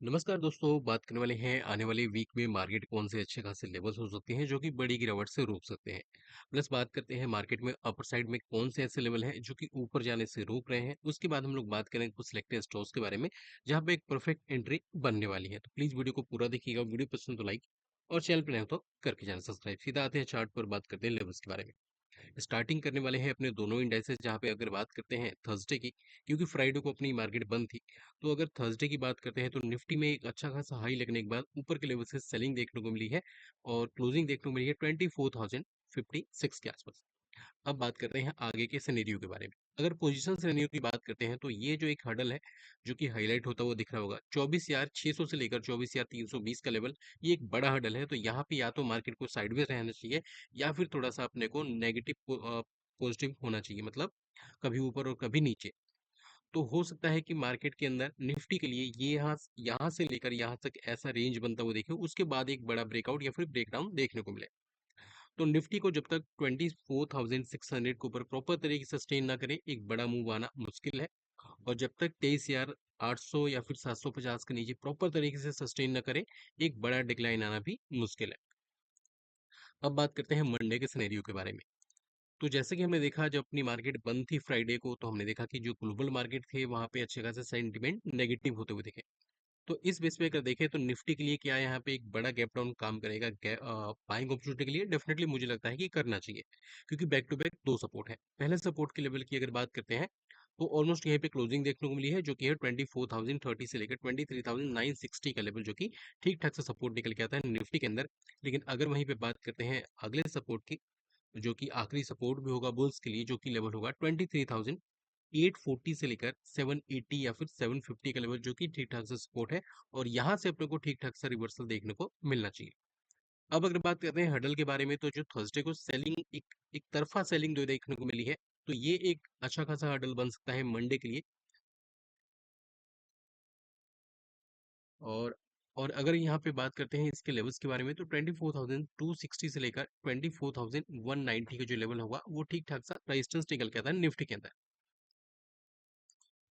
नमस्कार दोस्तों, बात करने वाले हैं आने वाले वीक में मार्केट कौन से अच्छे खासे लेवल्स हो सकते हैं जो कि बड़ी गिरावट से रोक सकते हैं। प्लस बात करते हैं मार्केट में अपर साइड में कौन से ऐसे लेवल हैं जो कि ऊपर जाने से रोक रहे हैं। उसके बाद हम लोग बात करेंगे कुछ सिलेक्टेड स्टॉक्स के बारे में जहां पे एक परफेक्ट एंट्री बनने वाली है। तो प्लीज वीडियो को पूरा देखिएगा, वीडियो पसंद तो लाइक और चैनल पर नए हो तो करके जाना सब्सक्राइब। सीधा आते हैं चार्ट पर, बात करते हैं लेवल्स के बारे में। स्टार्टिंग करने वाले हैं अपने दोनों इंडाइसेस, जहाँ पे अगर बात करते हैं थर्सडे की, क्योंकि फ्राइडे को अपनी मार्केट बंद थी। तो अगर थर्सडे की बात करते हैं तो निफ्टी में एक अच्छा खासा हाई लगने के बाद ऊपर के लेवल से सेलिंग देखने को मिली है और क्लोजिंग देखने को मिली है 24,056 के आसपास। अब बात करते हैं आगे के सिनेरियो के बारे में। अगर पोजीशन सिनेरियो की बात करते हैं तो ये जो एक हडल है जो कि हाईलाइट होता हुआ दिख रहा होगा 24,600 से लेकर 24,320 का लेवल, ये एक बड़ा हडल है। तो यहाँ पे या तो मार्केट को साइडवेज रहना चाहिए या फिर थोड़ा सा अपने को नेगेटिव पॉजिटिव होना चाहिए, मतलब कभी ऊपर और कभी नीचे। तो हो सकता है कि मार्केट के अंदर निफ्टी के लिए ये यहाँ यहाँ से लेकर यहाँ तक ऐसा रेंज बनता हुआ देखे, उसके बाद एक बड़ा ब्रेकआउट या फिर ब्रेकडाउन देखने को मिले। तो निफ्टी को जब तक 24,600 के ऊपर प्रॉपर तरीके से सस्टेन ना करे, एक बड़ा मूव आना मुश्किल है। और जब तक 23,800 या फिर 750 के नीचे प्रॉपर तरीके से सस्टेन ना करे, एक बड़ा डिक्लाइन आना भी मुश्किल है। अब बात करते हैं मंडे के सिनेरियो के बारे में। तो जैसे कि हमने देखा, जब अपनी मार्केट बंद थी फ्राइडे को, तो हमने देखा कि जो ग्लोबल मार्केट थे वहां पे अच्छे खासे सेंटिमेंट नेगेटिव होते हुए दिखे। तो इस बेस पे अगर देखें तो निफ्टी के लिए क्या है, यहाँ पे एक बड़ा गैप डाउन काम करेगा। बाइंग अपॉर्चुनिटी के लिए डेफिनेटली मुझे लगता है कि करना चाहिए, क्योंकि बैक टू बैक दो सपोर्ट है। पहले सपोर्ट के लेवल की अगर बात करते हैं तो ऑलमोस्ट यहीं पे क्लोजिंग देखने को मिली है, जो कि है 24,030 से लेकर 23,960 का लेवल, जो कि ठीक ठाक से सपोर्ट निकल के आता है निफ्टी के अंदर। लेकिन अगर वहीं पे बात करते हैं अगले सपोर्ट की, जो कि आखिरी सपोर्ट भी होगा बुल्स के लिए, जो कि लेवल होगा 23,840 से लेकर 780 या फिर 750 का लेवल, जो कि ठीक ठाक से सपोर्ट है। और यहाँ से अपने को ठीक ठाक सा रिवर्सल देखने को मिलना चाहिए। अब अगर बात करते हैं हडल के बारे में, तो जो थर्सडे को सेलिंग एक तरफा सेलिंग जो देखने को मिली है, तो ये एक अच्छा खासा हडल बन सकता है मंडे के लिए। और और अगर यहाँ पे बात करते हैं इसके लेवल्स के बारे में, तो 24,260 से लेकर 24,190 का जो लेवल होगा वो ठीक ठाक सा रेजिस्टेंस निकल के आता है निफ्टी के अंदर।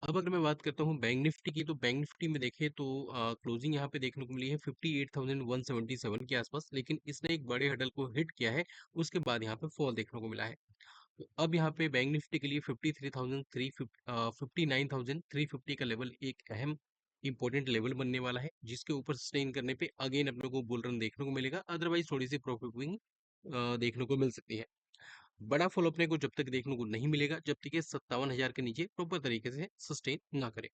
अब अगर मैं बात करता हूँ बैंक निफ्टी की, तो बैंक निफ्टी में देखें तो क्लोजिंग यहाँ पे देखने को मिली है 58,177 के आसपास, लेकिन इसने एक बड़े हडल को हिट किया है। उसके बाद यहाँ पे फॉल देखने को मिला है। तो अब यहाँ पे बैंक निफ्टी के लिए 59,350 का लेवल एक अहम इंपॉर्टेंट लेवल बनने वाला है, जिसके ऊपर सस्टेन करने पे अगेन अपने को बुल रन देखने को मिलेगा। अदरवाइज थोड़ी सी प्रॉफिट बुकिंग देखने को मिल सकती है। बड़ा फॉल अपने को जब तक देखने को नहीं मिलेगा जब तक ये 57,000 के नीचे प्रॉपर तरीके से सस्टेन ना करे।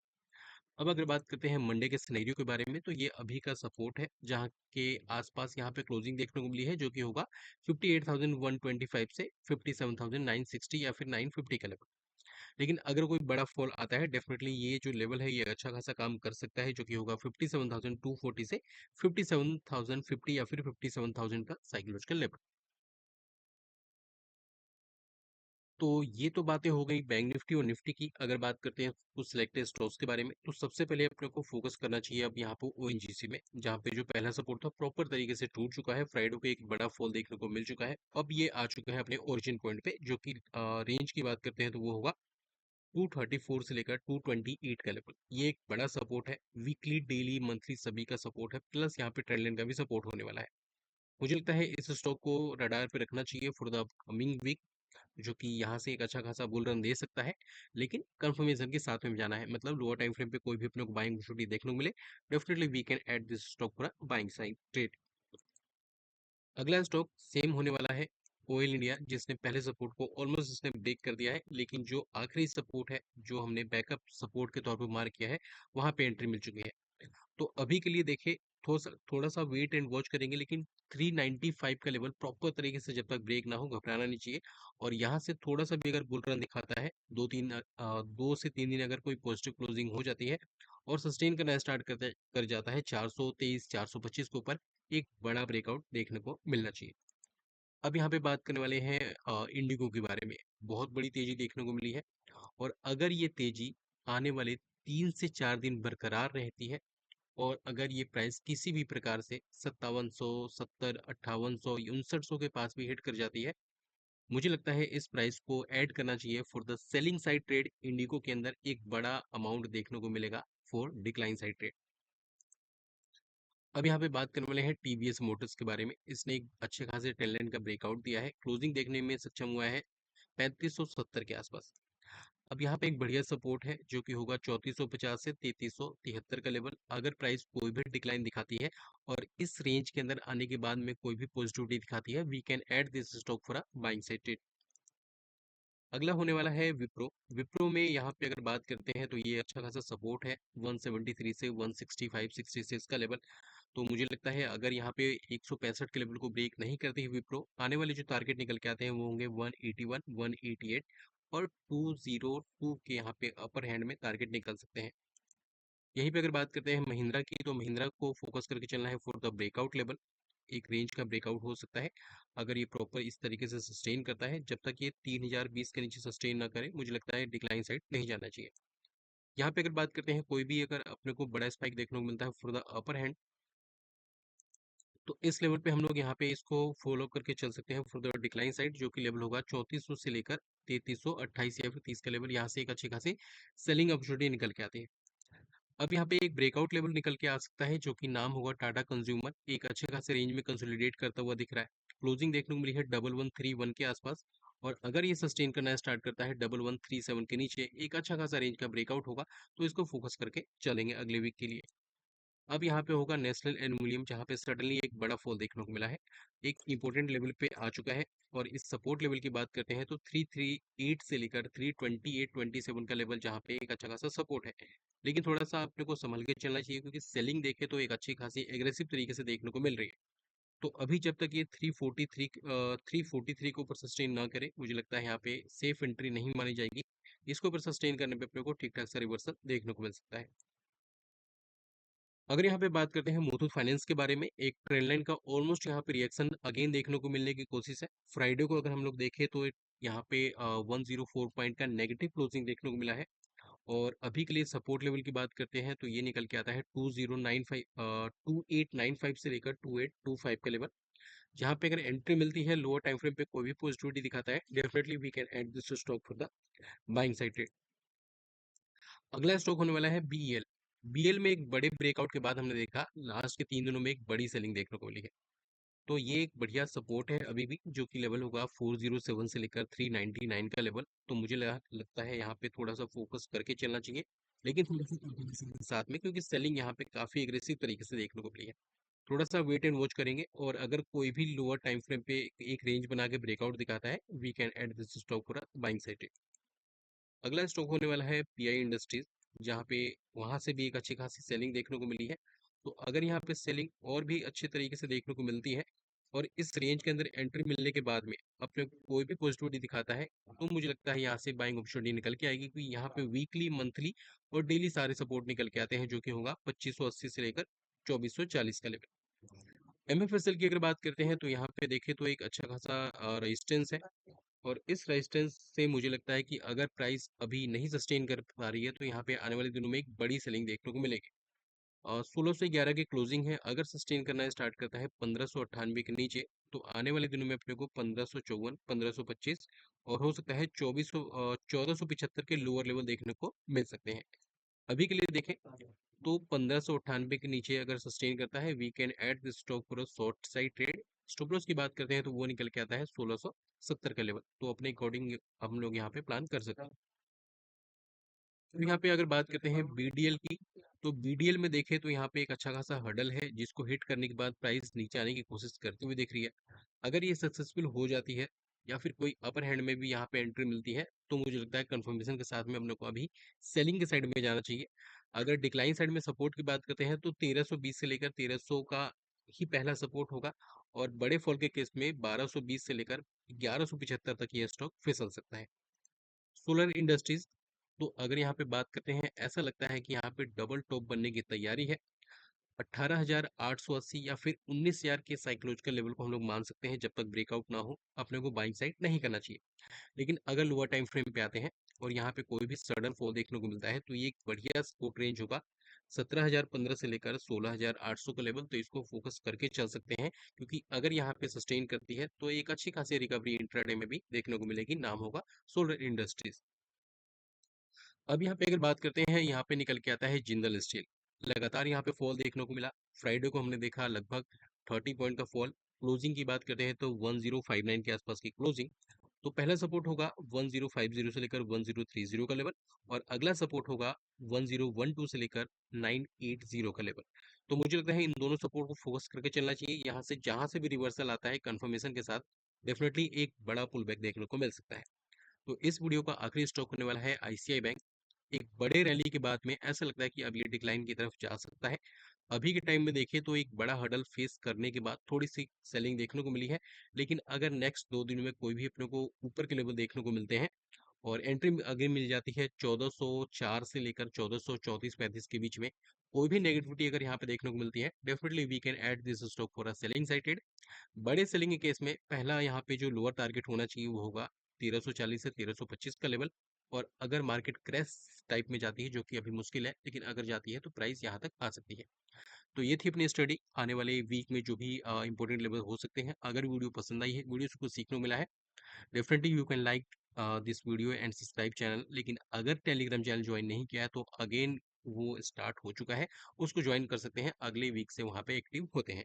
अब अगर बात करते हैं मंडे के सिनेरियो के बारे में, तो ये अभी का सपोर्ट है, जहाँ के आसपास यहाँ पे क्लोजिंग देखने को मिली है, जो कि होगा 58,125 से 57,960 या फिर 950 का लेवल। लेकिन अगर कोई बड़ा फॉल आता है, डेफिनेटली ये जो लेवल है ये अच्छा खासा काम कर सकता है, जो कि होगा 57,240 से 57,050 या फिर 57,000 का साइकोलॉजिकल लेवल। तो ये तो बातें हो गई बैंक निफ्टी और निफ्टी की। अगर बात करते हैं कुछ सिलेक्टेड स्टॉक्स के बारे में, तो सबसे पहले अपने को फोकस करना चाहिए अब यहाँ पे ओएनजीसी में, जहाँ पे जो पहला सपोर्ट था प्रॉपर तरीके से टूट चुका है। फ्राइडे को एक बड़ा फॉल देखने को मिल चुका है। अब ये आ चुका है अपने ओरिजिन पॉइंट पे, जो कि रेंज की बात करते हैं तो वो होगा 234 से लेकर 228 का लेवल। ये एक बड़ा सपोर्ट है, वीकली डेली मंथली सभी का सपोर्ट है, प्लस यहाँ पे ट्रेंड लाइन का भी सपोर्ट होने वाला है। मुझे लगता है इस स्टॉक को रडार पे रखना चाहिए फॉर द कमिंग वीक, जो कि यहाँ से एक अच्छा खासा बुल रन दे सकता है। लेकिन कंफर्मेशन के साथ में जाना है, मतलब लोअर टाइम फ्रेम पे कोई भी अपने को बाइंग अपॉर्चुनिटी देखने को मिले, definitely we can add this stock for buying side trade. अगला स्टॉक सेम होने वाला है ऑयल इंडिया, जिसने पहले सपोर्ट को ऑलमोस्ट इसने ब्रेक कर दिया है, लेकिन जो आखिरी सपोर्ट है जो हमने बैकअप सपोर्ट के तौर पर मार्क किया है, वहां पे एंट्री मिल चुकी है। तो अभी के लिए देखिए, थोड़ा सा वेट एंड वॉच करेंगे, लेकिन 395 का लेवल प्रॉपर तरीके से जब तक ब्रेक ना हो घबराना नहीं चाहिए। और यहाँ से थोड़ा सा भी अगर बुल रन दिखाता है, 2 से 3 दिन अगर कोई पॉजिटिव क्लोजिंग हो जाती है और सस्टेन करना स्टार्ट कर जाता है 423 425 के ऊपर, एक बड़ा ब्रेकआउट देखने को मिलना चाहिए। अब यहाँ पे बात करने वाले हैं इंडिगो के बारे में। बहुत बड़ी तेजी देखने को मिली है, और अगर ये तेजी आने वाले 3 से 4 दिन बरकरार रहती है, और अगर ये प्राइस किसी भी प्रकार से 5700 70 5800 5900 के पास भी हिट कर जाती है, मुझे लगता है इस प्राइस को ऐड करना चाहिए for the selling side trade. Indigo के अंदर एक बड़ा अमाउंट देखने को मिलेगा फॉर डिक्लाइन साइड ट्रेड। अब यहाँ पे बात करने वाले हैं टीवीएस मोटर्स के बारे में। इसने एक अच्छे खासे ट्रेंड का ब्रेकआउट दिया है, क्लोजिंग देखने में सक्षम हुआ है 3570 के आसपास। अब यहाँ पे एक बढ़िया सपोर्ट है जो कि होगा 3450 से 3373 का लेवल। अगर प्राइस कोई भी डिक्लाइन दिखाती है और इस रेंज के अंदर आने के बाद में कोई भी पॉजिटिविटी दिखाती है, we can add this stock for a buying side. अगला होने वाला है विप्रो। विप्रो में यहाँ पे अगर बात करते हैं तो ये अच्छा खासा सपोर्ट है 173 से 165 66 का लेवल। तो मुझे लगता है अगर यहाँ पे 165 के लेवल को ब्रेक नहीं करती है विप्रो, आने वाले जो टारगेट निकल के आते हैं वो होंगे 181 188 और 202 के यहाँ पे अपर हैंड में टारगेट निकल सकते हैं। यहीं पे अगर बात करते हैं महिंद्रा की, तो महिंद्रा को फोकस करके चलना है फॉर द ब्रेकआउट लेवल। एक रेंज का ब्रेकआउट हो सकता है अगर ये प्रॉपर इस तरीके से सस्टेन करता है। जब तक ये 3020 के नीचे सस्टेन ना करे, मुझे लगता है डिक्लाइन साइड नहीं जाना चाहिए। यहाँ पे अगर बात करते हैं कोई भी अगर अपने को बड़ा स्पाइक देखने को मिलता है फॉर द अपर हैंड, तो इस लेवल पे हम लोग यहाँ पे इसको फॉलो करके चल सकते हैं फॉर द डिक्लाइन साइड, जो कि लेवल होगा 3400 से लेकर 3328 या फिर 30 का लेवल। यहाँ से एक अच्छी खासी सेलिंग अपॉर्चुनिटी निकल के आती है। अब यहाँ पे एक ब्रेकआउट लेवल निकल के आ सकता है जो कि नाम होगा टाटा कंज्यूमर। एक अच्छे खासे रेंज में कंसोलिडेट करता हुआ दिख रहा है। क्लोजिंग देखने को मिली है 1131 के आसपास। और अगर ये सस्टेन करना स्टार्ट करता है 1137 के नीचे, एक अच्छा खासा रेंज का ब्रेकआउट होगा, तो इसको फोकस करके चलेंगे अगले वीक के लिए। अब यहाँ पे होगा नेशनल एल्यूमिनियम, जहाँ पे सडनली एक बड़ा फॉल देखने को मिला है, एक इंपॉर्टेंट लेवल पे आ चुका है। और इस सपोर्ट लेवल की बात करते हैं तो 338 से लेकर 328-27 का लेवल, जहाँ पे एक अच्छा खासा सपोर्ट है। लेकिन थोड़ा सा अपने को संभल के चलना चाहिए, क्योंकि सेलिंग देखे तो एक अच्छी खासी एग्रेसिव तरीके से देखने को मिल रही है। तो अभी जब तक ये 343 के ऊपर सस्टेन ना करे, मुझे लगता है यहाँ पे सेफ एंट्री नहीं मानी जाएगी। इसके ऊपर सस्टेन करने पे अपने को ठीक ठाक सा रिवर्सल देखने को मिल सकता है। अगर यहाँ पे बात करते हैं मुथूट फाइनेंस के बारे में, एक ट्रेंड लाइन का ऑलमोस्ट यहाँ पे रिएक्शन अगेन देखने को मिलने की कोशिश है। फ्राइडे को अगर हम लोग देखें तो यहाँ पे 104 पॉइंट का नेगेटिव क्लोजिंग देखने को मिला है। और अभी के लिए सपोर्ट लेवल की बात करते हैं तो ये निकल के आता है 2895 से लेकर 2825 का लेवल, जहाँ पे अगर एंट्री मिलती है लोअर टाइम फ्रेम पे कोई भी पॉजिटिविटी दिखाता है, definitely we can add this stock for the buying side. अगला स्टॉक होने वाला है बीईएल। बीईएल में एक बड़े ब्रेकआउट के बाद हमने देखा लास्ट के 3 दिनों में एक बड़ी सेलिंग देखने को मिली है। तो ये एक बढ़िया सपोर्ट है अभी भी, जो कि लेवल होगा 407 से लेकर 399 का लेवल। तो मुझे लगता है यहाँ पे थोड़ा सा फोकस करके चलना चाहिए, लेकिन थोड़ा सा caution के साथ में, क्योंकि सेलिंग यहाँ पे काफी एग्रेसिव तरीके से देखने को मिली है। थोड़ा सा वेट एंड वॉच करेंगे, और अगर कोई भी लोअर टाइम फ्रेम पे एक रेंज बना के ब्रेकआउट दिखाता है, we can add this stock for buying side. अगला स्टॉक होने वाला है पीआई इंडस्ट्रीज, जहाँ पे वहां से भी एक अच्छी खासी सेलिंग देखने को मिली है। तो अगर यहाँ पे सेलिंग और भी अच्छे तरीके से देखने को मिलती है, और इस रेंज के अंदर एंट्री मिलने के बाद में अपने को कोई भी पॉजिटिविटी दिखाता है, तो मुझे लगता है यहाँ से बाइंग अपॉर्चुनिटी निकल के आएगी, क्योंकि यहाँ पे वीकली, मंथली और डेली सारे सपोर्ट निकल के आते हैं, जो कि होगा 2580 से लेकर 2440 का लेवल। एमएफएसएल की अगर बात करते हैं तो यहाँ पे देखें तो एक अच्छा खासा रेजिस्टेंस है। और इस रेजिस्टेंस से मुझे लगता है कि अगर प्राइस अभी नहीं सस्टेन कर पा रही है, तो यहाँ पे आने वाले दिनों में एक बड़ी सेलिंग देखने को मिलेगी। 1611 की क्लोजिंग है, अगर सस्टेन करना स्टार्ट करता है 1598 के नीचे, तो आने वाले दिनों में अपने को 1554 1525 और हो सकता है 1475 के लोअर लेवल देखने को मिल सकते हैं। अभी के लिए देखें तो 1598 के नीचे अगर सस्टेन करता है, we can add this stock for a short side trade. Stop loss की बात करते हैं तो वो निकल के आता है 1670 का लेवल, तो अपने अकॉर्डिंग हम लोग यहाँ पे प्लान कर सकते हैं। तो यहाँ पे अगर बात करते हैं बीडीएल की, तो बीडीएल में देखें तो यहाँ पे एक अच्छा खासा हर्डल है, जिसको हिट करने के बाद प्राइस नीचे आने की कोशिश करती हुई दिख रही है। अगर ये सक्सेसफुल हो जाती है, या फिर कोई अपर हैंड में भी यहाँ पे एंट्री मिलती है, तो मुझे लगता है कंफर्मेशन के साथ में अपने को अभी सेलिंग के साइड में जाना चाहिए। अगर डिक्लाइन साइड में सपोर्ट की बात करते हैं तो 1320 से लेकर 1300 का ही पहला सपोर्ट होगा। और बड़े फॉल के केस में 1220 से लेकर 1175 तक ये स्टॉक फिसल सकता है। सोलर इंडस्ट्रीज, तो अगर यहाँ पे बात करते हैं, ऐसा लगता है कि यहाँ पे डबल टॉप बनने की तैयारी है। 18,880 या फिर 19,000 के साइकोलॉजिकल लेवल को हम लोग मान सकते हैं। जब तक ब्रेकआउट ना हो, अपने को बाइंग साइड नहीं करना चाहिए। लेकिन अगर लोअर टाइम फ्रेम पे आते हैं और यहाँ पे कोई भी सडन फॉल देखने को मिलता है, तो ये एक बढ़िया सपोर्ट रेंज होगा 17,015 से लेकर 16,800 का लेवल। तो इसको फोकस करके चल सकते हैं, क्योंकि अगर यहाँ पे सस्टेन करती है तो एक अच्छी खासी रिकवरी इंट्राडे में भी देखने को मिलेगी। नाम होगा सोलर इंडस्ट्रीज। अब यहाँ पे अगर बात करते हैं, यहाँ पे निकल के आता है जिंदल स्टील। लगातार यहाँ पे फॉल देखने को मिला। फ्राइडे को हमने देखा लगभग 30 पॉइंट का फॉल। क्लोजिंग की बात करते हैं तो 1059 के आसपास की क्लोजिंग। तो पहला सपोर्ट होगा 1050 से लेकर 1030 का लेवल, और अगला सपोर्ट होगा 1012 से लेकर 980 का लेवल। तो मुझे लगता है इन दोनों सपोर्ट को फोकस करके चलना चाहिए। यहाँ से जहां से भी रिवर्सल आता है कंफर्मेशन के साथ, डेफिनेटली एक बड़ा पुल बैक देखने को मिल सकता है। तो इस वीडियो का आखिरी स्टॉक होने वाला है आईसीआई बैंक। एक बड़े रैली के बाद में ऐसा लगता है कि अब ये डिक्लाइन की तरफ जा सकता है। अभी के टाइम में देखिए तो एक बड़ा हर्डल फेस करने के बाद थोड़ी सी सेलिंग देखने को मिली है। लेकिन अगर नेक्स्ट 2 दिन में कोई भी अपने को ऊपर के लेवल देखने को मिलते हैं और एंट्री अगर मिल जाती है 1404 से लेकर 1434-35 के बीच में, कोई भी नेगेटिविटी अगर यहाँ पे देखने को मिलती है, definitely we can add this stock for a selling sided. बड़े सेलिंग के केस में पहला यहाँ पे जो लोअर टारगेट होना चाहिए वो होगा 1340 से 1325 का लेवल। और अगर मार्केट क्रैश टाइप में जाती है, जो कि अभी मुश्किल है, लेकिन अगर जाती है तो प्राइस यहाँ तक आ सकती है। तो ये थी अपनी स्टडी। आने वाले वीक में जो भी इंपॉर्टेंट लेवल हो सकते हैं, अगर वीडियो पसंद आई है, वीडियो से कुछ सीखने को मिला है, definitely you can like this video and subscribe channel. लेकिन अगर टेलीग्राम चैनल ज्वाइन नहीं किया है तो अगेन वो स्टार्ट हो चुका है, उसको ज्वाइन कर सकते हैं, अगले वीक से वहाँ पे एक्टिव होते हैं।